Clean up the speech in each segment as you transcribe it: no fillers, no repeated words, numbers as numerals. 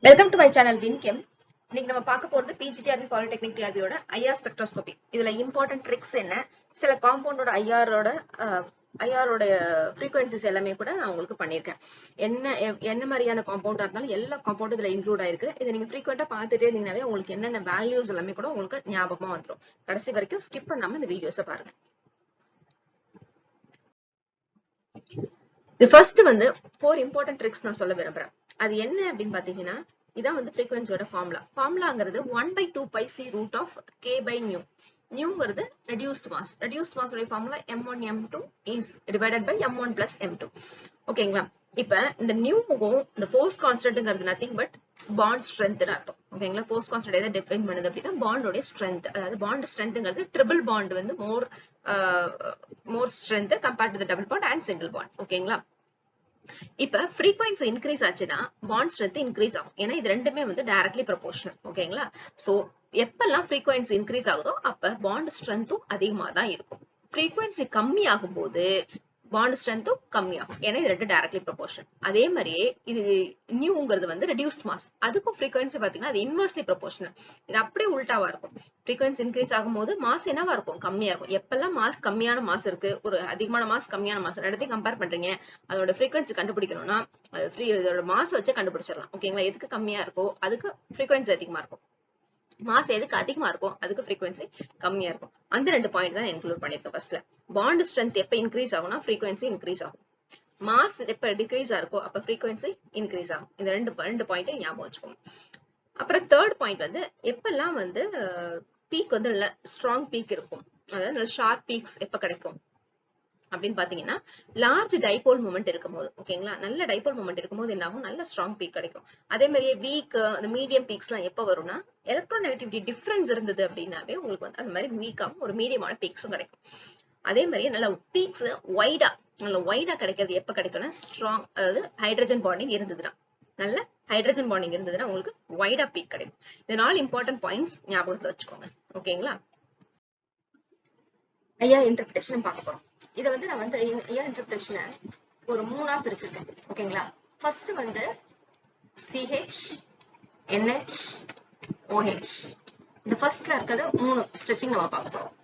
Welcome to my channel வின்கெம். இன்னைக்கு நம்ம பார்க்க போறது பிஜிடிஆர்பி பாலிடெக்னிக் டிஆர்பியோட ஐஆர் ஸ்பெக்ட்ரோஸ்கோபி. இதுல இம்பார்ட்டன்ட் ட்ரிக்ஸ் என்ன, சில காம்பவுண்டோட ஐஆரோட ஃப்ரீக்வன்சிஸ் எல்லாமே கூட நான் உங்களுக்கு பண்ணியிருக்கேன். என்ன மாதிரியான காம்பவுண்டா இருந்தாலும் எல்லா காம்பவுண்டும் இதுல இன்க்ளூட் ஆயிருக்கு. இதை நீங்க ஃப்ரீக்வெண்டா பார்த்துட்டே இருந்தீங்கன்னாவே உங்களுக்கு என்னென்ன வேல்யூஸ் எல்லாமே கூட உங்களுக்கு ஞாபகமா வந்துடும். கடைசி வரைக்கும் ஸ்கிப் பண்ணாம இந்த வீடியோஸை பாருங்க. இது ஃபர்ஸ்ட் வந்து 4 இம்பார்ட்டன்ட் ட்ரிக்ஸ் நான் சொல்ல விரும்புறேன். அது என்ன அப்படின்னு பாத்தீங்கன்னா, இதான் வந்து ஃப்ரீக்வன்சியோட ஃபார்முலாங்கிறது 1/2 pi c root of k by nu. நியூங்கிறது ரெடியூஸ்ட் மாஸ் உடைய formula m1 m2 is divided by m1 plus m2. ஓகேங்களா? இப்ப இந்த நியூவும் இந்த ஃபோர்ஸ் கான்ஸ்டன்ட்ங்கிறது நத்திங் பட் பாண்ட் ஸ்ட்ரென்த்னு அர்த்தம். ஓகேங்களா? ஃபோர்ஸ் கான்ஸ்டன்ட் எதை டிஃபைன் பண்ணுது அப்படின்னா பாண்டோட ஸ்ட்ரென்த். அதாவது பாண்ட் ஸ்ட்ரென்த்ங்கிறது ட்ரிபிள் பாண்ட் வந்து மோர் strength compared to the double bond and single bond. ஓகேங்களா? இப்ப ஃப்ரீக்வன்சி இன்க்ரீஸ் ஆச்சுன்னா பாண்ட் ஸ்ட்ரென்த் இன்க்ரீஸ் ஆகும். ஏன்னா இது ரெண்டுமே வந்து டைரக்ட்லி ப்ரொபோர்ஷனல். ஓகேங்களா? சோ எப்பெல்லாம் ஃப்ரீக்வன்சி இன்க்ரீஸ் ஆகுதோ அப்ப பாண்ட் ஸ்ட்ரென்த்தும் அதிகமா தான் இருக்கும். ஃப்ரீக்வன்சி கம்மி ஆகும் போது பாண்ட் ஸ்ட்ரென்த்தும் கம்மியாகும். ஏன்னா இது ரெண்டு டைரக்ட்லி ப்ரொபோர்ஷனல். அதே மாதிரியே இது நியூங்கிறது வந்து ரெடியூஸ்ட் மாஸ், அதுக்கும் ஃப்ரீக்வன்சி பாத்தீங்கன்னா அது இன்வெர்ஸ்லி ப்ரொபோர்ஷனல். இது அப்படியே உல்டாவா இருக்கும். ஃப்ரீக்வன்சி இன்க்ரீஸ் ஆகும்போது மாஸ் என்னவா இருக்கும்? கம்மியா இருக்கும். எப்பெல்லாம் மாஸ் கம்மியான மாஸ் இருக்கு, ஒரு அதிகமான மாஸ் கம்மியான மாஸ் ரெண்டத்தையும் கம்பேர் பண்றீங்க, அதோட ஃப்ரீக்வன்சி கண்டுபிடிக்கணும்னா அது இதோட மாஸ் வச்சு கண்டுபிடிச்சிடலாம். ஓகேங்களா? எதுக்கு கம்மியா இருக்கோ அதுக்கு ஃப்ரீக்வன்சி அதிகமா இருக்கும். மாஸ் எதுக்கு அதிகமா இருக்கும் அதுக்கு ஃப்ரீக்வன்சி கம்மியா இருக்கும். அந்த ரெண்டு பாயிண்ட் தான் இன்க்ளூட் பண்ணிருக்கேன். ஃபர்ஸ்ட்ல பாண்ட் ஸ்ட்ரென்த் எப்ப இன்க்ரீஸ் ஆகும்னா ஃப்ரீக்வன்சி இன்க்ரீஸ் ஆகும். மாஸ் எப்ப டிக்ரீஸ் இருக்கோ அப்ப ஃப்ரீக்வன்சி இன்க்ரீஸ் ஆகும். இந்த ரெண்டு பாயிண்ட் ஞாபகம் வச்சுக்கோங்க. அப்புறம் தேர்ட் பாயிண்ட் வந்து எப்பெல்லாம் வந்து பீக் வந்து நல்ல ஸ்ட்ராங் பீக் இருக்கும், அதாவது நல்ல ஷார்ப் பீக்ஸ் எப்ப கிடைக்கும் அப்படின்னு பாத்தீங்கன்னா லார்ஜ் டைபோல் மூமெண்ட் இருக்கும் போது. ஓகேங்களா? நல்ல டைபோல் மூமெண்ட் இருக்கும்போது என்ன ஆகும்? நல்ல ஸ்ட்ராங் பீக் கிடைக்கும். அதே மாதிரியே வீக் அந்த மீடியம் பீக்ஸ் எல்லாம் எப்ப வரும்னா எலக்ட்ரோநெகட்டிவிட்டி டிஃபரன்ஸ் இருந்தது அப்படின்னாவே உங்களுக்கு வந்து அந்த மாதிரி வீக்காவும் ஒரு மீடியமான பீக்ஸும் கிடைக்கும். அதே மாதிரியே நல்ல பீக்ஸ் வைடா கிடைக்கிறது எப்ப கிடைக்கும்னா ஸ்ட்ராங், அதாவது ஹைட்ரஜன் பாண்டிங் இருந்ததுன்னா, நல்ல ஹைட்ரஜன் பாண்டிங் இருந்ததுன்னா உங்களுக்கு வைடா பீக் கிடைக்கும். இந்த 4 இம்பார்ட்டன்ட் பாயிண்ட்ஸ் ஞாபகத்துல வச்சுக்கோங்க. ஓகேங்களா? ஐயா இன்டர்பிரேஷன் பார்க்க போறோம். இதை வந்து நான் வந்து ஐயா இன்டர்பிரேஷனை ஒரு 3ஆ பிரிச்சிருக்கேன். ஓகேங்களா? ஃபர்ஸ்ட் வந்து CH, NH, OH. இந்த ஃபர்ஸ்ட்ல இருக்கிறது 3 ஸ்ட்ரெச்சிங் நம்ம பார்க்க போறோம்.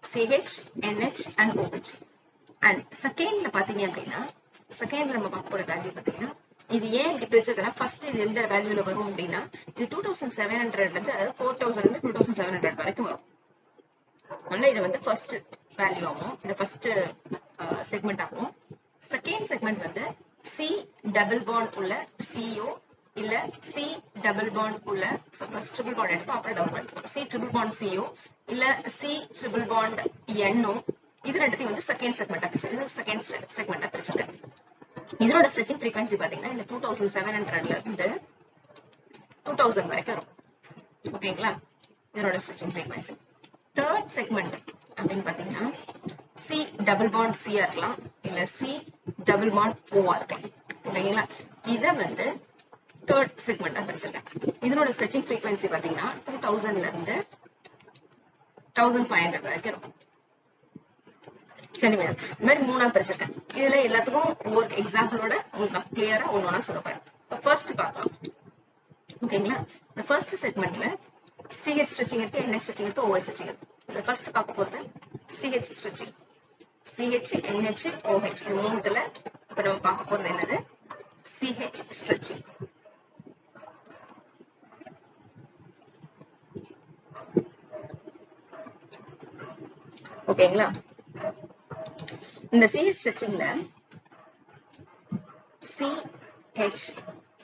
CH, NH and OH. And செகண்ட்ல பாத்தீங்க அப்படின்னா, செகண்ட்ல நம்ம பார்க்க போற வேல்யூ பாத்தீங்கன்னா, இது ஏன் இப்படி பிரிச்சதுன்னா ஃபர்ஸ்ட் இது எந்த வேல்யூல வரும் அப்படின்னா இது 2700 இருந்து, அதாவது 4000 இருந்து 2700 வரைக்கும் வரும். அதனால இது வந்து ஃபர்ஸ்ட் வேல்யூ ஆகும், இந்த ஃபர்ஸ்ட் செக்மெண்ட் ஆகும். செகண்ட் செக்மெண்ட் வந்து C டபுள் பாண்ட் உள்ள CO இல்ல C டபுள் பாண்ட் உள்ள, ஃபர்ஸ்ட் ட்ரிபிள் பாண்ட் எடுக்கும் அப்புறம் double bond, C triple bond CO இல்ல C ட்ரிபிள் பாண்ட் NO. இது ரெண்டுத்தையும் வந்து செகண்ட் செக்மெண்டா பிரிச்சிருக்கேன். இது செகண்ட் செக்மெண்டா பிரிச்சிருக்கேன். இதோட ஸ்ட்ரெச்சிங் ஃப்ரீக்வன்சி பாத்தீங்கன்னா இந்த 2700ல இருந்து 2000 வரைக்கும் இருக்கும். ஓகேங்களா? இதோட ஸ்ட்ரெச்சிங் ஃப்ரீக்வன்சி. தேர்ட் செக்மெண்ட் அப்படின்னு பாத்தீங்கன்னா C டபுள் பாண்ட் C இருக்கலாம் இல்ல C டபுள் பாண்ட் O இருக்கலாம். இல்லைங்களா? இத வந்து தேர்ட் செக்மெண்டா பிரிச்சிருக்கேன். இதனோட ஸ்ட்ரெச்சிங் ஃப்ரீக்வன்சி பாத்தீங்கன்னா 2000ல இருந்து 1500 வரைக்கும் இருக்கும். சரி மேடம், இந்த மாதிரி 3ஆ பிரிச்சிருக்கேன். இதுல எல்லாத்துக்கும் ஒவ்வொரு எக்ஸாம்பிளோட உங்களுக்கு கிளியரா ஒன்னொன்னா சொல்ல போறேன். ஃபர்ஸ்ட் பார்க்கலாம். ஓகேங்களா? இந்த ஃபர்ஸ்ட் செக்மெண்ட்ல CH ஸ்ட்ரெச்சிங் இருக்கு, NH ஸ்ட்ரெச்சிங் இருக்கு, OH ஸ்ட்ரெச்சிங் இருக்கு. இந்த ஃபர்ஸ்ட் பார்க்க போறது CH stretching. CH, NH, OH இந்த மூணுத்துல இப்ப நம்ம பார்க்க போறது என்னது? CH stretching. ஓகேங்களா? இந்த CH ஸ்ட்ரெச்சிங்ல CH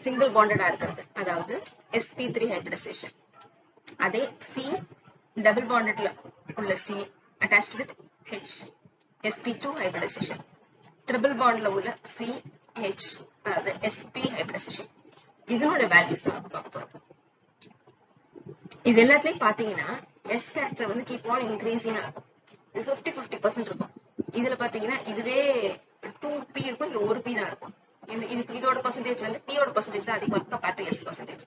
சிங்கிள் பாண்டடா இருக்கிறது, அதாவது sp3 ஹைபிரிடைசேஷன். அதே C டபுள் பாண்டட்ல உள்ள C attached with H sp2 hybridization. Triple பாண்ட்ல உள்ள CH அதாவது sp ஹைபிரிடைசேஷன். இதனோட வேல்யூஸ் தான் பார்க்க போறோம். இது எல்லாத்துலயும் பாத்தீங்கன்னா S கேரக்டர் வந்து கீப் ஆன் இன்க்ரீசிங் ஆகும். இது 50-50% இருக்கும். இதுல பாத்தீங்கன்னா இதுவே 2p இருக்கும், இங்க 1p தான் இருக்கும். இதோட பர்சன்டேஜ் வந்து p யோட பர்சன்டேஜ் தான் அதிகமா இருக்கும் கம்பேர்ட் டு S பர்சன்டேஜ்.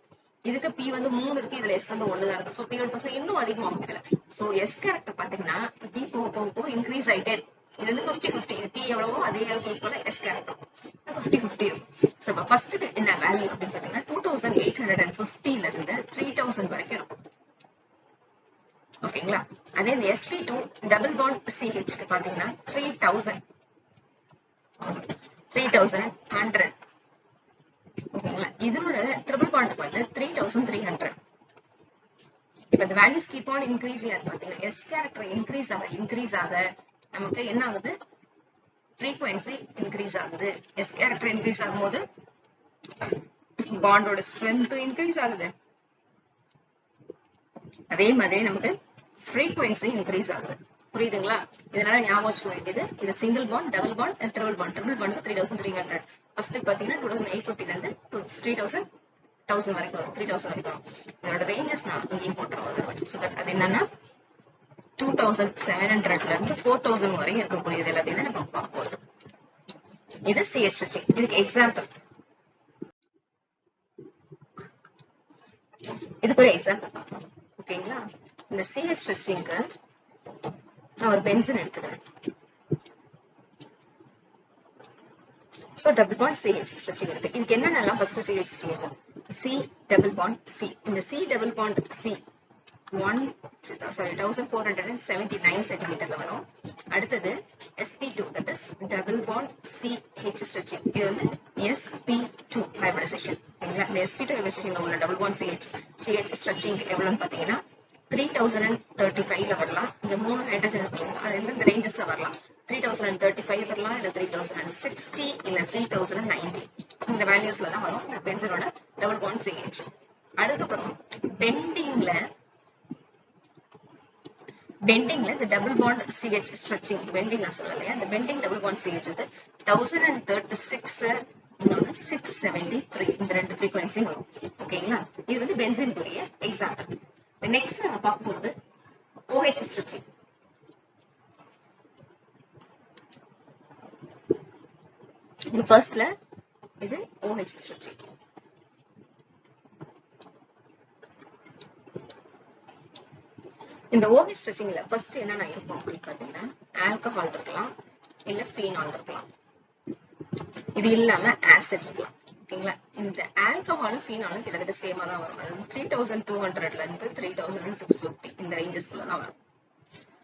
இதுக்கு p வந்து 3 இருக்கு, இதுல S வந்து 1 தான் இருக்கு. சோ p யோட பர்சன்டேஜ் இன்னும் அதிகமாகும் இதுல. சோ S கேரக்டர் பாத்தீங்கன்னா p போக இன்க்ரீஸ் ஆயிட்டே இருக்கும். இது வந்து 50-50. p எவ்வளவோ அதே அளவுக்கு போல S கேரக்டர் 50-50 இருக்கும். சோ ஃபர்ஸ்ட் என்ன வேல்யூ அப்படின்னு பாத்தீங்கன்னா 2800 850 ல இருந்து 3000 வரைக்கும் இருக்கும். ஓகேங்களா? அதே இந்த sp2 டபுள் பாண்ட் CH க்கு பாத்தீங்கன்னா 3100. ஓகேங்களா? இதோட ட்ரிபிள் பாண்டுக்கு வந்து 3300. இப்ப இந்த வேல்யூஸ் கீப் ஆன் இன்க்ரீசிங் ஆகுது பாத்தீங்கன்னா, S கேரக்டர் இன்க்ரீஸ் ஆக நமக்கு என்ன ஆகுது? frequency இன்க்ரீஸ் ஆகுது. S கேரக்டர் இன்க்ரீஸ் ஆகும்போது பாண்டோட ஸ்ட்ரென்த் இன்க்ரீஸ் ஆகுது. அதே மாதிரி நமக்கு frequency இன்க்ரீஸ் ஆகுது. புரியுதுங்களா? இதனால ஞாபகம் வச்சுக்க வேண்டியது இது single bond, double bond, triple bond. Triple bond 3300. First பாத்தீங்கன்னா 2850 ல இருந்து 3000 வரைக்கும் வரும். 3000 வரைக்கும் வரும். இதோட ரேஞ்சஸ் நான் இங்கேயும் போட்டுருவோம். அது என்னன்னா 2700 ல இருந்து 4000 வரையும் இருக்கக்கூடியது எல்லாத்தையும் தான் நம்ம பார்க்க போறோம். இது CH stretching. இதுக்கு எக்ஸாம்பிள், இதுக்கு ஒரு எக்ஸாம்பிள் பார்க்கலாம். ஓகேங்களா? இந்த CH stretchingக்கு நான் ஒரு பென்சில் எடுத்துக்கிறேன். So double bond CH stretching இருக்கு. இதுக்கு என்னென்னலாம் ஃபர்ஸ்ட் CH stretching இருக்கும்? C double bond C. இந்த C டபுள் பாண்ட் C 1479 சென்டிமீட்டர்ல வரும். அடுத்தது sp2, that is double bond CH stretching. இது வந்து sp2 hybridization. இந்த sp2 hybridization உள்ள double bond CH stretching எவ்வளவுன்னு பாத்தீங்கன்னா 3035 ல வரலாம். இங்க 3 ஹைட்ரஜன் இருக்கு. அது இந்த ரேஞ்சஸ்ல வரலாம். 3035 வரலாம், இல்ல 3060, இல்ல 3090. இந்த வேல்யூஸ்ல தான் வரும் இந்த பென்சிலோட டபுள் பாண்ட் CH. அதுக்கப்புறம் பெண்டிங்ல இந்த double bond CH stretching bending நான் சொல்லலையா, இந்த பெண்டிங் டபுள் பாண்ட் CH வந்து 1036 இன்னொன்னு 673 இந்த ரெண்டு frequency வரும். ஓகேங்களா? இது வந்து பென்சினுக்குரிய எக்ஸாம்பிள். நெக்ஸ்ட் நம்ம பார்க்க போறது OH stretching. இது ஃபர்ஸ்ட்ல இது OH stretching. இந்த OH stretchingல ஃபர்ஸ்ட் என்னென்ன இருக்கும் அப்படின்னு பாத்தீங்கன்னா, ஆல்கஹால் இருக்கலாம், இல்ல ஃபீனால் இருக்கலாம், இது இல்லாம ஆசிட் இருக்கலாம். ஓகேங்களா? இந்த ஆல்கஹாலும் ஃபீனாலும் கிட்டத்தட்ட சேமா தான் வரும். அது 3200 ல இருந்து 3650 இந்த ரேஞ்சஸ்ல தான் வரும்.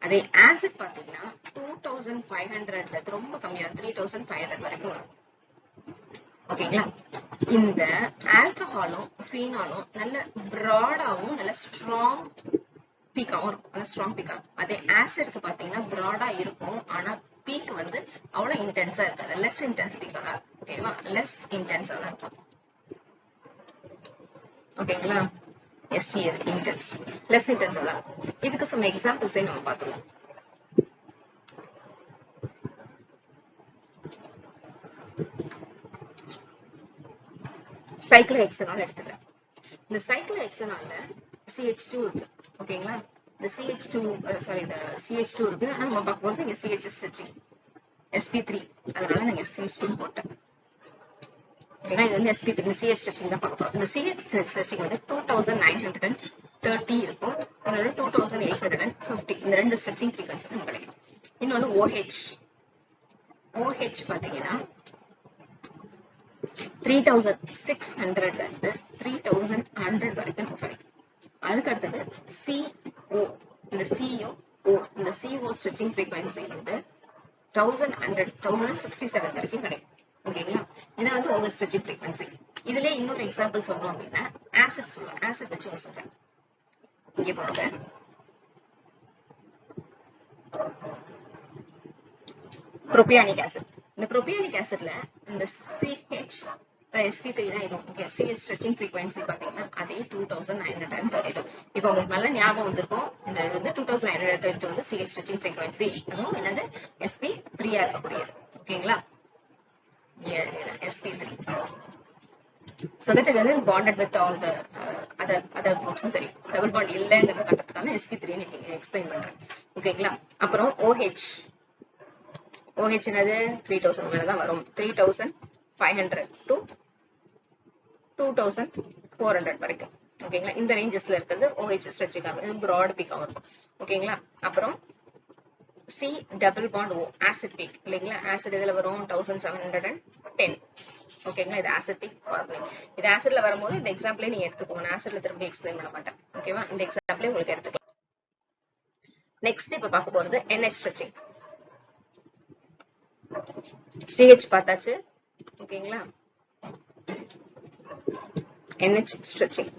அதே ஆசிட் பாத்தீங்கன்னா 2500 ல இருந்து ரொம்ப கம்மியா 3500 வரைக்கும் வரும். ஓகேங்களா? இந்த ஆல்கஹாலும் ஃபீனாலும் நல்ல பிராடாவும் நல்ல ஸ்ட்ராங் பீக்காவும் இருக்கும். நல்ல ஸ்ட்ராங் பீக்கா. அதே ஆசிட்க்கு பாத்தீங்கன்னா பிராடா இருக்கும், ஆனா பீக் வந்து அவ்வளவு இன்டென்ஸா இருக்காது. லெஸ் இன்டென்ஸ் பீக்கா தான். ஓகேவா? லெஸ் இன்டென்ஸா தான் இருக்கும். ஓகேங்களா? SC இன்டென்ஸ், லெஸ் இன்டென்ஸா தான். இதுக்கு some எக்ஸாம்பிள்ஸே நம்ம பார்த்துக்கலாம். சைக்ளோஹெக்சனால் எடுத்துக்கிறேன். இந்த சைக்ளோஹெக்சனால்ல CH2 இருக்கு. ஓகேங்களா? இந்த CH2 இருக்கு. ஆனா நம்ம பார்க்க போறது இங்க CH stretching sp3, அதனால நான் CH2 போட்டேன். ஏன்னா இது வந்து sp3, இந்த CH stretching தான் பார்க்க போறோம். இந்த CH stretching வந்து 2930 இருக்கும், இன்னொன்று 2850. இந்த ரெண்டு stretching frequency நமக்கு கிடைக்கும். இன்னொன்னு OH பாத்தீங்கன்னா 3600 ல இருந்து 3100 வரைக்கும் நமக்கு கிடைக்கும். அதுக்கு அடுத்தது CO, இந்த CO stretching frequency வந்து 1067 வரைக்கும் கிடைக்கும். ஓகேங்களா? இது வந்து OH stretching frequency. இதுல இன்னொரு எக்ஸாம்பிள் சொல்லணும் அப்படின்னா ஆசிட் சொல்லுவோம். ஆசிட் வச்சு ஒரு சொல்றேன். இங்க போடுங்க. ப்ரோபியானிக் ஆசிட். இந்த ப்ரோபியானிக் ஆசிட்ல இந்த CH sp3 தான் இருக்கும். ஓகே, CH stretching frequency பாத்தீங்கன்னா அதே 2932. இப்போ உங்களுக்கு நல்ல ஞாபகம் வந்திருக்கும். இந்த வந்து 2932 வந்து CH stretching frequency. இதுவும் என்னது sp3 ஆ இருக்கக்கூடியது. ஓகேங்களா? sp3. So that is bonded with all the other groups. சரி, டபுள் பாண்ட் இல்லைங்கிறத கட்டத்துக்கான sp3 நீங்க எக்ஸ்பிளைன் பண்றேன். ஓகேங்களா? அப்புறம் OH என்னது 3000 மேல தான் வரும். 3500 to 2400 வரைக்கும். ஓகேங்களா? இந்த ரேஞ்சஸ்ல இருக்கிறது OH stretching ஆகும். broad peak இருக்கும். ஓகேங்களா? அப்புறம் C double bond O acid peak இல்லைங்களா? ஆசிட் இதுல வரும் 1710. ஓகேங்களா? இது ஆசிட் பீக் கார்பனேட். இது ஆசிட்ல வரும்போது இந்த எக்ஸாம்பிளே நீங்க எடுத்துக்கோங்க. நான் ஆசிட்ல திரும்பி எக்ஸ்பிளைன் பண்ண மாட்டேன். ஓகேவா? இந்த எக்ஸாம்பிளே உங்களுக்கு எடுத்துக்கலாம். நெக்ஸ்ட் இப்ப பார்க்க போறது NH ஸ்ட்ரெச்சிங். CH பார்த்தாச்சு. ஓகேங்களா? NH stretching.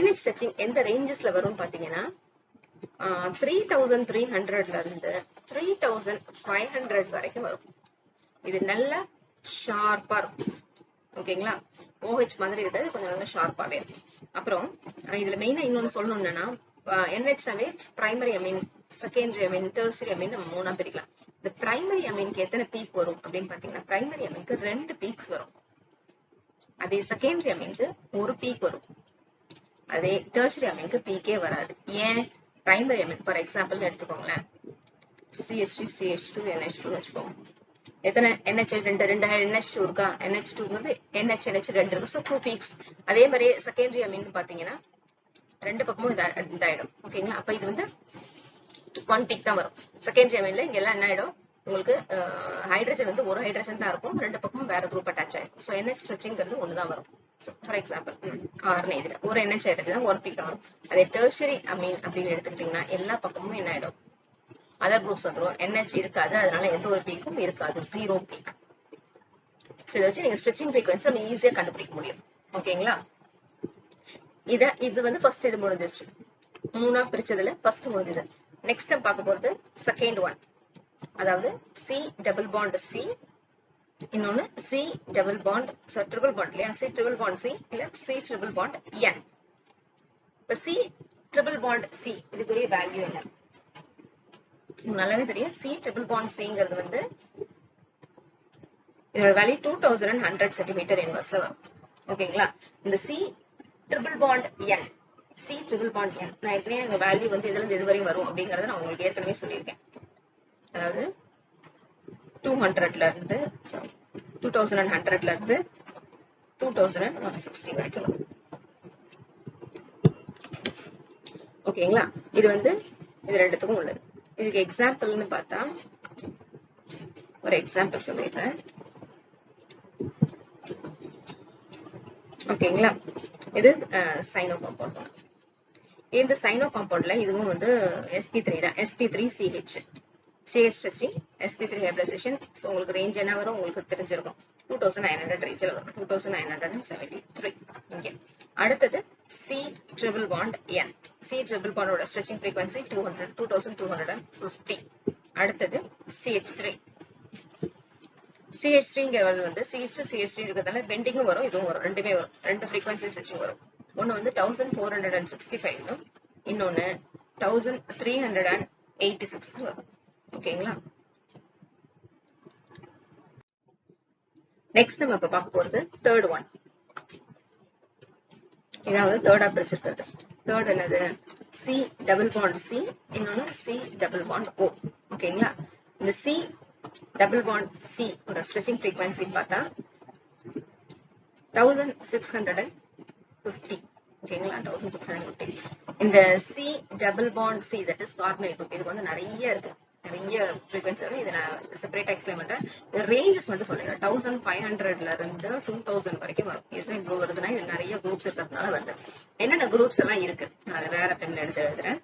NH ஸ்ட்ரெச்சிங் எந்த ரேஞ்சஸ்ல வரும் பாத்தீங்கன்னா 3300ல இருந்து 3500 வரைக்கும் வரும். இது நல்ல ஷார்ப்பா இருக்கும். ஓகேங்களா? OH மாதிரி இருக்கிறது கொஞ்சம் நல்ல ஷார்ப்பாவே இருக்கும். அப்புறம் இதுல மெயினா இன்னொன்னு சொல்லணும்னா NHனாவே primary amine, secondary amine, tertiary amine நம்ம மூணா பிரிக்கலாம். இந்த பிரைமரி அமீனுக்கு எத்தனை பீக் வரும் அப்படின்னு பாத்தீங்கன்னா பிரைமரி அமீனுக்கு 2 பீக்ஸ் வரும். அதே செகண்டரி அமீனுக்கு 1 பீக் வரும். அதே டெர்ஷரி அமீனுக்கு பீக்கே வராது. ஏன்? பிரைமரி அமீன் ஃபார் எக்ஸாம்பிள் எடுத்துக்கோங்களேன். CH3 CH2 NH2 வச்சுக்கோங்க. எத்தனை NH ரெண்டு NH2 இருக்கா? NH2 வந்து NH 2 இருக்கு. So 2 peaks. அதே மாதிரி செகண்டரி அமீன் பாத்தீங்கன்னா ரெண்டு பக்கமும் இதாயிடும். ஓகேங்களா? அப்ப இது வந்து 1 பீக் தான் வரும். செகண்டரி அமீன்ல இங்க எல்லாம் என்ன ஆயிடும்? உங்களுக்கு ஹைட்ரஜன் வந்து ஒரு ஹைட்ரஜன் தான் இருக்கும். ரெண்டு பக்கமும் வேற குரூப் அட்டாச் ஆயிடும். ஸோ NH ஸ்ட்ரெச்சிங்கிறது ஒண்ணுதான் வரும். ஃபார் எக்ஸாம்பிள் ஆர்னே இதுல ஒரு NH ஹைட்ரஜன் 1 பீக் தான் வரும். அதே டெர்ஷரி அமீன் அப்படின்னு எடுத்துக்கிட்டீங்கன்னா எல்லா பக்கமும் என்ன ஆயிடும்? அதர் குரூப்ஸ் வந்துடும். NH இருக்காது. அதனால எந்த ஒரு பீக்கும் இருக்காது. 0 பீக். இதை வச்சு நீங்க ஸ்ட்ரெச்சிங் ஃப்ரீக்வன்சி நம்ம ஈஸியா கண்டுபிடிக்க முடியும். ஓகேங்களா? இது வந்து ஃபர்ஸ்ட் இது முடிஞ்சிருச்சு. மூணா பிரிச்சதுல ஃபர்ஸ்ட் முடிஞ்சது. நெக்ஸ்ட் நம்ம பார்க்க போறது செகண்ட் ஒன். அதாவது C டபுள் பாண்ட் C, இன்னொன்னு C double bond triple bond இல்லையா? C ட்ரிபிள் பாண்ட் C இல்ல C ட்ரிபிள் பாண்ட் N. இப்ப C ட்ரிபிள் பாண்ட் C இதுக்குரிய வேல்யூ என்ன? நல்லாவே தெரியும். C ட்ரிபிள் பாண்ட் Cங்கிறது வந்து இதோட வேல்யூ 2100 சென்டிமீட்டர் இன்வெர்ஸ்ல வரும். ஓகேங்களா? இந்த C triple bond N, C triple bond N நான் ஏற்கனவே எங்க வேல்யூ வந்து இதுல இருந்து இது வரையும் வரும் அப்படிங்கறத நான் உங்களுக்கு ஏற்கனவே சொல்லியிருக்கேன். அதாவது 200ல இருந்து 2100ல இருந்து 2160 வரைக்கும் வரும். ஓகேங்களா? இது வந்து இது ரெண்டுத்துக்கும் உள்ளது. இதுக்கு எக்ஸாம்பிள்னு பார்த்தா ஒரு எக்ஸாம்பிள் சொல்லிடுறேன். ஓகேங்களா? இது சைனோ காம்பவுண்ட். இந்த சைனோ காம்பவுண்ட்ல இதுவும் வந்து sp3 தான். sp3CH CH stretching, sp3 hybridisation. So உங்களுக்கு ரேஞ்ச் என்ன வரும் உங்களுக்கு தெரிஞ்சிருக்கும். 2900 ரேஞ்சில் வரும். 2973. இங்கே அடுத்தது C triple bond N. C triple பாண்டோட ஸ்ட்ரெச்சிங் ஃப்ரீக்வன்சி 2250. அடுத்தது CH3. CH3ங்கிறது வந்து CH2 CH3 இருக்கிறதால பெண்டிங்கும் வரும், இதுவும் வரும். ரெண்டுமே வரும். ரெண்டு ஃப்ரீக்வன்சி ஸ்ட்ரெச்சிங் வரும். ஒன்னு வந்து 1465, இன்னொன்னு 1386 வரும். ஓகேங்களா? நெக்ஸ்ட் நம்ம இப்ப பார்க்க போறது தேர்ட் ஒன். இதாவது தேர்டா பிரிச்சிருக்கிறது. தேர்ட் என்னது? C டபுள் பாண்ட் C, இன்னொன்னு C டபுள் பாண்ட் O. ஓகேங்களா? இந்த C டபுள் பாண்ட் C ஓட ஸ்ட்ரெச்சிங் ஃப்ரீக்வன்சி பார்த்தா 1650. ஓகேங்களா? 1650. இந்த C double bond C that is carbonate group. இதுக்கு வந்து நிறைய இருக்கு, நிறைய ஃப்ரீக்வன்சி வரும். இதை நான் செப்பரேட்டா எக்ஸ்பிளைன் பண்றேன். ரேஞ்சஸ் மட்டும் சொல்லுங்க. 1500ல இருந்து 2000 வரைக்கும் வரும். இது இவ்வளவு வருதுன்னா இது நிறைய குரூப்ஸ் இருக்கிறதுனால வருது. என்னென்ன குரூப்ஸ் எல்லாம் இருக்கு நான் வேற பென்ல எடுத்து எழுதுறேன்.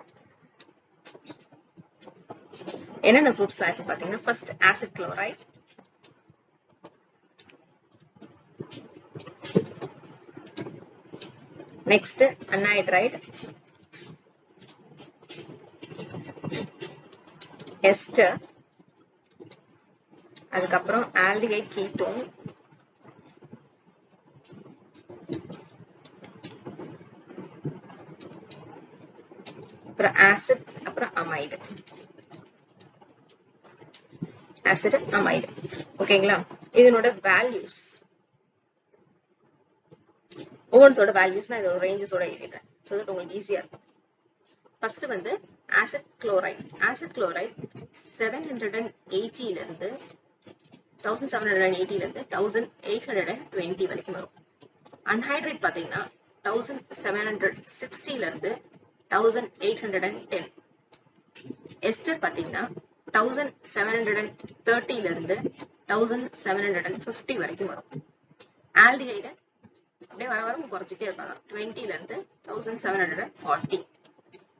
என்னென்ன குரூப்ஸ் ஆச்சு பாத்தீங்கன்னா first acid chloride, next anhydride, ester, அதுக்கப்புறம் ஆல்டிஹைட் கீட்டோன், அப்புறம் ஆசிட், அப்புறம் அமைடு. Acid amide. ஓகேங்களா? இதனோட வேல்யூஸ் ஒவ்வொன்றோட வேல்யூஸ் நான் இதோட ரேஞ்சஸோட எழுதிடுறேன். ஸோ தட் உங்களுக்கு ஈஸியா இருக்கும். ஃபர்ஸ்ட் வந்து ஆசிட் குளோரைட். ஆசிட் குளோரைட் 780ல இருந்து 1780ல இருந்து 1820 வரைக்கும் வரும். அன்ஹைட்ரேட் பாத்தீங்கன்னா 1760ல இருந்து 1810. எஸ்டர் பாத்தீங்கன்னா 1730ல இருந்து 1750 வரைக்கும் வரும். ஆல்டிஹைடு அப்படியே வர வர குறைச்சிட்டே இருக்காங்க. 20 ல இருந்து 1740.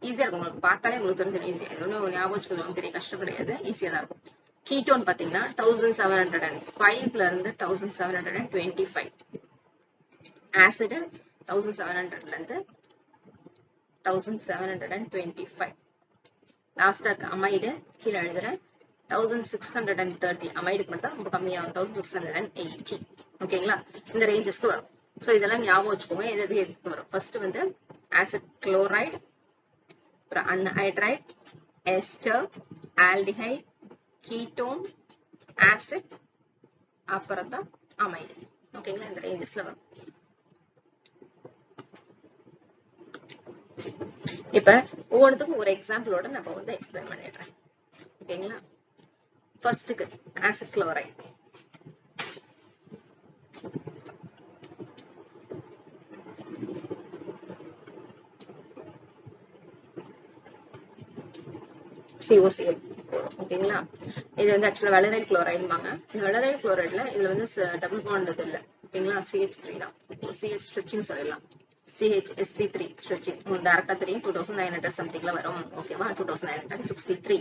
ஈஸியா இருக்கும், உங்களுக்கு பார்த்தாலே உங்களுக்கு தெரிஞ்சிடும். ஈஸியா, இது ஒன்றும் ஞாபகம் வச்சுக்கிறது பெரிய கஷ்டம் கிடையாது, ஈஸியா தான் இருக்கும். கீட்டோன் பாத்தீங்கன்னா 1705ல இருந்து 1725. ஆசிட் 1700ல இருந்து 1725. லாஸ்டா அமைடு கீழே எழுதுறேன் 1630. அமைடுக்கு மட்டும் தான் ரொம்ப கம்மியாகும், 1680. ஓகேங்களா, இந்த ரேஞ்சஸ்க்கு வரும். ஸோ இதெல்லாம் ஞாபகம் வச்சுக்கோங்க, எது எது எதுக்கு வரும். ஃபர்ஸ்ட் வந்து ஆசிட் குளோரைடு, அப்புறம் anhydride, ester, aldehyde, ketone, acid, அப்புறம் தான் அமைடு. ஓகேங்களா, இந்த ரேஞ்சஸ்ல வரும். இப்ப ஒவ்வொன்றுக்கும் ஒரு எக்ஸாம்பிளோட நம்ம வந்து எக்ஸ்பிளைன் பண்ணிடுறேன். ஓகேங்களா, ஃபர்ஸ்ட்டுக்கு ஆசிட் குளோரைடு. COCl. ஓகேங்களா, இது வந்து ஆக்சுவலா வெலரைல் குளோரைடுவாங்க. இந்த வெலரைல் குளோரைடுல இதுல வந்து டபுள் பாண்ட் இது இல்ல. ஓகேங்களா, CH3 தான். CH ஸ்ட்ரெச்சிங் சொல்லலாம். CHSP3 ஸ்ட்ரெச்சிங் உங்களுக்கு டைரக்டா தெரியும், 2900 சம்திங்ல வரும். ஓகேவா, 2963.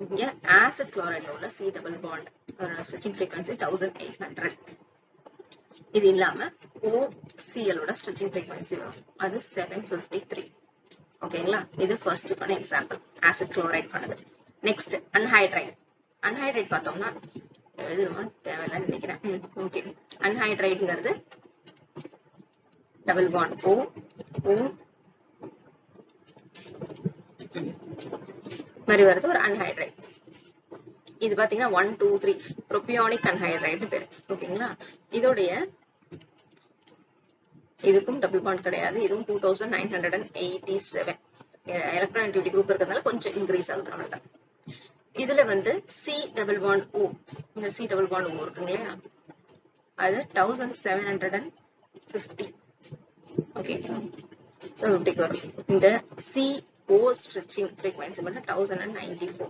இங்க ஆசிட் குளோரைடுல உள்ள C double bond stretching frequency 1800. இது இல்லாம OCl ஓட ஸ்ட்ரெச்சிங் ஃப்ரீக்வன்சி வரும், அது 753. ஓகேங்களா, இது ஃபர்ஸ்ட் பண்ண எக்ஸாம்பிள் ஆசிட் குளோரைட் பண்ணது. Next anhydride. அன்ஹைட்ரைட் பார்த்தோம்னா எழுதுமா தேவையில்லைன்னு நினைக்கிறேன். ஓகே, அன்ஹைட்ரைட்ங்கிறது டபுள் பாண்ட் O மாதிரி வருது ஒரு அன்ஹைட்ரைட். இது பாத்தீங்கன்னா 1 2 3 ப்ரோபியோனிக் அன்ஹைட்ரைட் பேரு. ஓகேங்களா, இதோடைய இதுக்கும் டபுள் பாண்ட் கிடையாது, இதுவும் 2987. எலக்ட்ரான் டியூட்டி குரூப் இருக்கிறதுனால கொஞ்சம் இன்க்ரீஸ் ஆகுது, அவ்வளவுதான். இதுல வந்து C டபுள் பாண்ட் O, இந்த C டபுள் பாண்ட் O இருக்குங்க இல்லையா, அது 1750. ஓகே, சோ இப்படிக்கு வரும். இந்த CO ஸ்ட்ரெச்சிங் ஃப்ரீக்வன்சி மட்டும் 1094.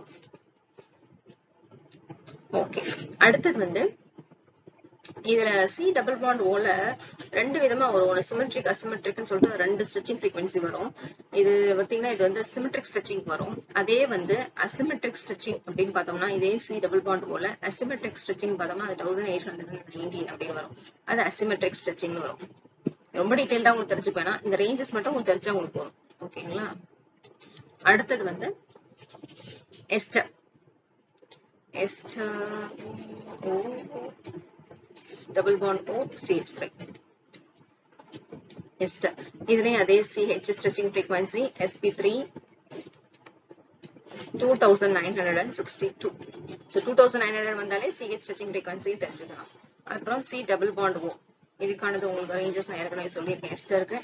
ஓகே, அடுத்தது வந்து இதுல C டபுள் பாண்ட் ஓல ரெண்டு விதமா வரும். ஒன்னு சிமெட்ரிக் அசிமெட்ரிக்னு சொல்லிட்டு ரெண்டு ஸ்ட்ரெச்சிங் ஃப்ரீக்வன்சி வரும். இது பாத்தீங்கன்னா இது வந்து சிமெட்ரிக் ஸ்ட்ரெச்சிங் வரும். அதே வந்து அசிமெட்ரிக் ஸ்ட்ரெச்சிங் அப்படின்னு பார்த்தோம்னா இதே C டபுள் பாண்ட் ஓல அசிமெட்ரிக் ஸ்ட்ரெச்சிங் பார்த்தோம்னா அது 1890 அப்படின்னு வரும். அது அசிமெட்ரிக் ஸ்ட்ரெச்சிங்னு வரும். ரொம்ப டீடைல்டா உங்களுக்கு தெரிஞ்சுப்பேனா, இந்த ரேஞ்சஸ் மட்டும் உங்களுக்கு தெரிஞ்சா உங்களுக்கு போதும். ஓகேங்களா, அடுத்தது வந்து ester. Ester O double bond O CH3. Ester இதுலயும் அதே CH stretching frequency sp3 2962. So 2900 வந்தாலே CH ஸ்ட்ரெச்சிங் ஃப்ரீக்வன்சி தெரிஞ்சுக்கலாம். அப்புறம் C டபுள் பாண்ட் O, இதுக்கானது உங்களுக்கு ரேஞ்சஸ் நான் ஏற்கனவே சொல்லியிருக்கேன். எஸ்டருக்கு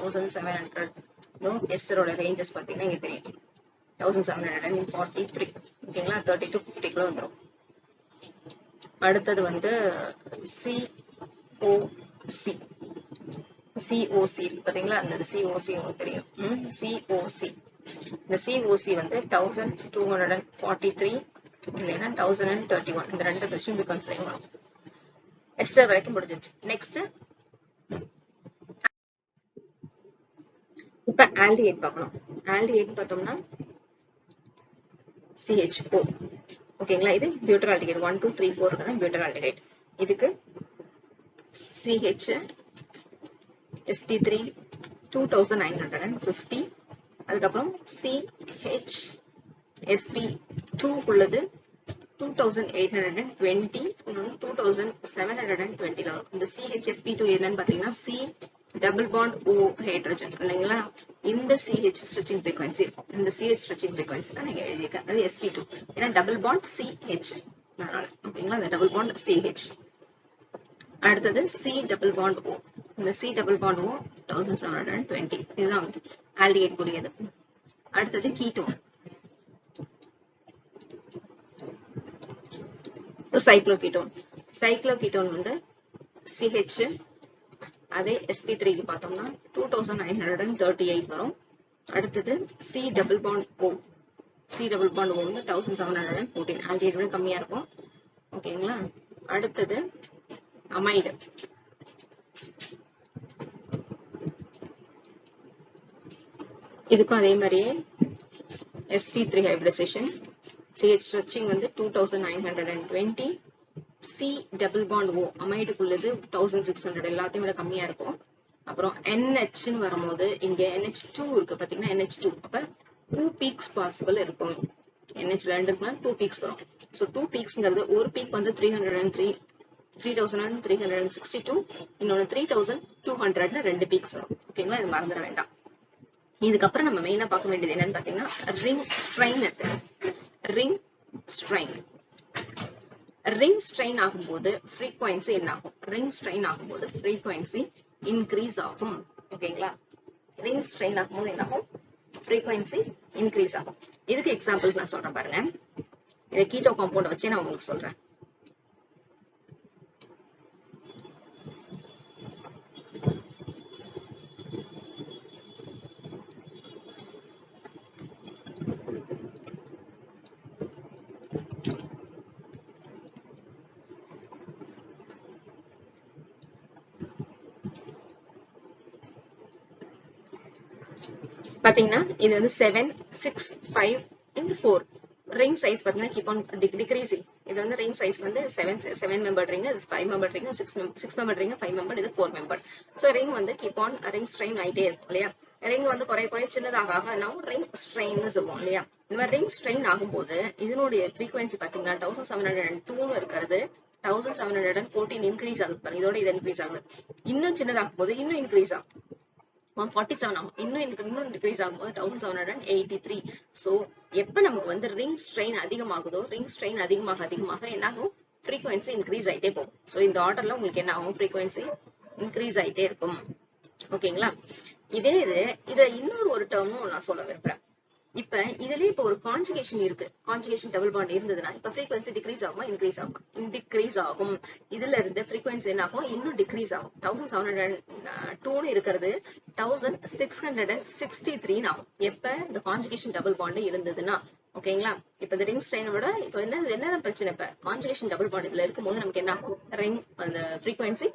1700. எஸ்டரோட ரேஞ்சஸ் பார்த்தீங்கன்னா இங்க தெரியும் 1743. ஓகேங்களா, 30 to 50 குள்ள வந்துடும். அடுத்தது வந்து COC பாத்தீங்களா, அந்த COC உங்களுக்கு தெரியும். COC, இந்த COC வந்து 1243 இல்லைன்னா 1031. இந்த ரெண்டு ஸ்ட்ரெச்சிங் ஃப்ரீக்வன்சிலையும் வரும். எஸ்டர் வரைக்கும் முடிஞ்சிச்சு. நெக்ஸ்ட் இப்ப ஆல்டிஹைட் பார்க்கணும். ஆல்டிஹைட் பார்த்தோம்னா CHO. ஓகேங்களா, இது பியூட்டர் ஆல்டிஹைட் 1 2 3 4 இருக்குதான் பியூட்டர் ஆல்டிஹைட். இதுக்கு CH sp3 2950. அதுக்கப்புறம் CH sp2 உள்ளது 2820, 2720 வரும். இந்த CHSP2 என்னன்னு பாத்தீங்கன்னா C double bond O hydrogen இல்லைங்களா, இந்த CH ஸ்ட்ரெச்சிங் ஃப்ரீக்வன்சி இருக்கும். இந்த CH ஸ்ட்ரெச்சிங் ஃப்ரீக்வன்சி தான் நீங்க எழுதியிருக்கேன், அது sp2. ஏன்னா டபுள் பாண்ட் CH அதனால. ஓகேங்களா, இந்த டபுள் பாண்ட் CH. அடுத்தது C டபுள் பாண்ட் O, இந்த C டபுள் பாண்ட் O 1720. இதுதான் வந்து ஆல்டிஹைட் கூடியது. அடுத்தது கீட்டோன். சைக்ளோகீட்டோன். சைக்ளோகீட்டோன் வந்து CH அதே sp3 க்கு பார்த்தோம்னா 2938 வரும். அடுத்தது C double bond O, C double bond O வந்து 1714. ஆல்டிஹைட் விட கம்மியா இருக்கும். ஓகேங்களா, அடுத்தது அமைடு. இதுக்கும் அதே மாதிரியே sp3 ஹைபிரிடைசேஷன். CH ஸ்ட்ரெச்சிங் வந்து 2920. C டபுள் பாண்ட் O அமைடுக்குள்ளது 1600, எல்லாத்தையும் விட கம்மியா இருக்கும். அப்புறம் NH ன்னு வரும்போது இங்க NH2 இருக்கு பாத்தீங்கன்னா, NH2 அப்ப 2 பீக்ஸ் பாசிபிள் இருக்கும். NH 2 இருக்குன்னா 2 பீக்ஸ் வரும். ஸோ 2 பீக்ஸ்ங்கிறது ஒரு பீக் வந்து 3362, இன்னொன்னு 3200 ரெண்டு பீக்ஸ் வரும். ஓகேங்களா, இது மறந்துட வேண்டாம். இதுக்கப்புறம் நம்ம மெயினா பார்க்க வேண்டியது என்னன்னு பாத்தீங்கன்னா ring strain. Ring strain. Ring strain ஆகும்போது ஃப்ரீக்வன்சி என்ன ஆகும்? ரிங் ஸ்ட்ரெயின் ஆகும்போது ஃப்ரீக்வன்சி இன்க்ரீஸ் ஆகும். ஓகேங்களா, ரிங் ஸ்ட்ரெயின் ஆகும்போது என்ன ஆகும்? ஃப்ரீக்வன்சி இன்க்ரீஸ் ஆகும். இதுக்கு எக்ஸாம்பிள் நான் சொல்றேன் பாருங்க. இதை கீட்டோ காம்பவுண்ட் வச்சு நான் உங்களுக்கு சொல்றேன். பாத்தீங்கன்னா இது வந்து 7, 6, 5 and 4. ரிங் சைஸ் பாத்தீங்கன்னா keep on decreasing. இது வந்து ரிங் சைஸ் வந்து 7 member ring, 5 member ring, 6 member ring, 5 member, இது 4 மெம்பர். சோ ரிங் வந்து keep on ரிங் ஸ்ட்ரெயின் ஆயிட்டே இருக்கும் இல்லையா? ரிங் வந்து குறைய சின்னதாக நம்ம ரிங் ஸ்ட்ரெயின் சொல்லுவோம் இல்லையா? இந்த மாதிரி ரிங் ஸ்ட்ரெயின் ஆகும்போது இதனுடைய ஃப்ரீக்வன்சி பாத்தீங்கன்னா 1702 இருக்கிறது 1714 இன்க்ரீஸ் ஆகுது பாருங்க. இதோட இது இன்க்ரீஸ் ஆகுது. இன்னும் சின்னதாகும் போது இன்னும் இன்க்ரீஸ் ஆகும். 147 ஆகும். இன்னும் டிக்ரீஸ் ஆகும்போது 1783. சோ எப்ப நமக்கு வந்து ரிங் ஸ்ட்ரெயின் அதிகமாகுதோ, ரிங் ஸ்ட்ரெயின் அதிகமாக என்ன ஆகும்? ஃப்ரீக்வன்சி இன்க்ரீஸ் ஆயிட்டே போகும். சோ இந்த ஆர்டர்ல உங்களுக்கு என்ன ஆகும்? ஃப்ரீக்வன்சி இன்க்ரீஸ் ஆயிட்டே இருக்கும். ஓகேங்களா, இத இன்னொரு ஒரு டேர்மும் நான் சொல்ல விரும்புறேன். இப்ப இதுலயே இப்ப ஒரு கான்ஜுகேஷன் இருக்கு. கான்ஜுகேஷன் டபுள் பாண்ட் இருந்ததுன்னா இப்ப ஃப்ரீக்வன்சி டிக்ரீஸ் ஆகுமா? இன்க்ரீஸ் ஆகுமா? டிக்ரீஸ் ஆகும். இதுல இருந்து ஃப்ரீக்வன்சி என்ன ஆகும்? இன்னும் டிக்ரீஸ் ஆகும். 1702 இருக்கிறது 1663 ஆகும். எப்ப இந்த கான்ஜுகேஷன் டபுள் பாண்ட் இருந்ததுன்னா. ஓகேங்களா, இப்ப இந்த ரிங் ஸ்ட்ரெயினை விட இப்ப என்ன பிரச்சனை? இப்ப கான்ஜுகேஷன் டபுள் பாண்ட் இதுல இருக்கும்போது நமக்கு என்ன ஆகும்? ரிங் அந்த ஃப்ரீக்வன்சி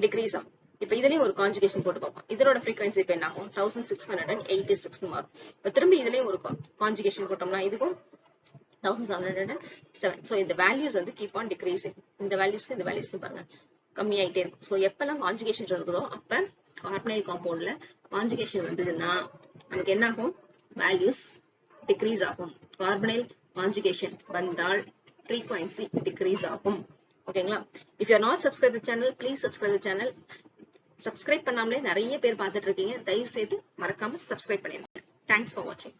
டிக்ரீஸ் ஆகும். இப்ப இதுலயும் ஒரு கான்ஜுகேஷன் போட்டு பார்ப்போம். இதோட ஃப்ரீக்வன்சி இப்ப என்ன ஆகும்? 1686 மாறும். இப்ப திரும்பி இதுலயும் ஒரு கான்ஜுகேஷன் போட்டோம்னா இதுக்கும் 1707. சோ இந்த வேல்யூஸ் வந்து கீப் ஆன் டிக்ரீசிங். இந்த வேல்யூஸ்க்கு பாருங்க கம்மியாயிட்டே இருக்கும். சோ எப்பெல்லாம் கான்ஜுகேஷன் இருக்குதோ அப்ப கார்பனைல் காம்பவுண்ட்ல கான்ஜுகேஷன் வந்ததுன்னா நமக்கு என்ன ஆகும்? வேல்யூஸ் டிக்ரீஸ் ஆகும். கார்பனைல் கான்ஜுகேஷன் வந்தால் frequency decrease ஆகும். ஓகேங்களா, if you are not subscribed the channel, please subscribe the channel. Subscribe பண்ணாமலே நிறைய பேர் பார்த்துட்டு இருக்கீங்க. தயவு செய்து மறக்காம சப்ஸ்கிரைப் பண்ணிருங்க. தேங்க்ஸ் ஃபார் வாட்சிங்.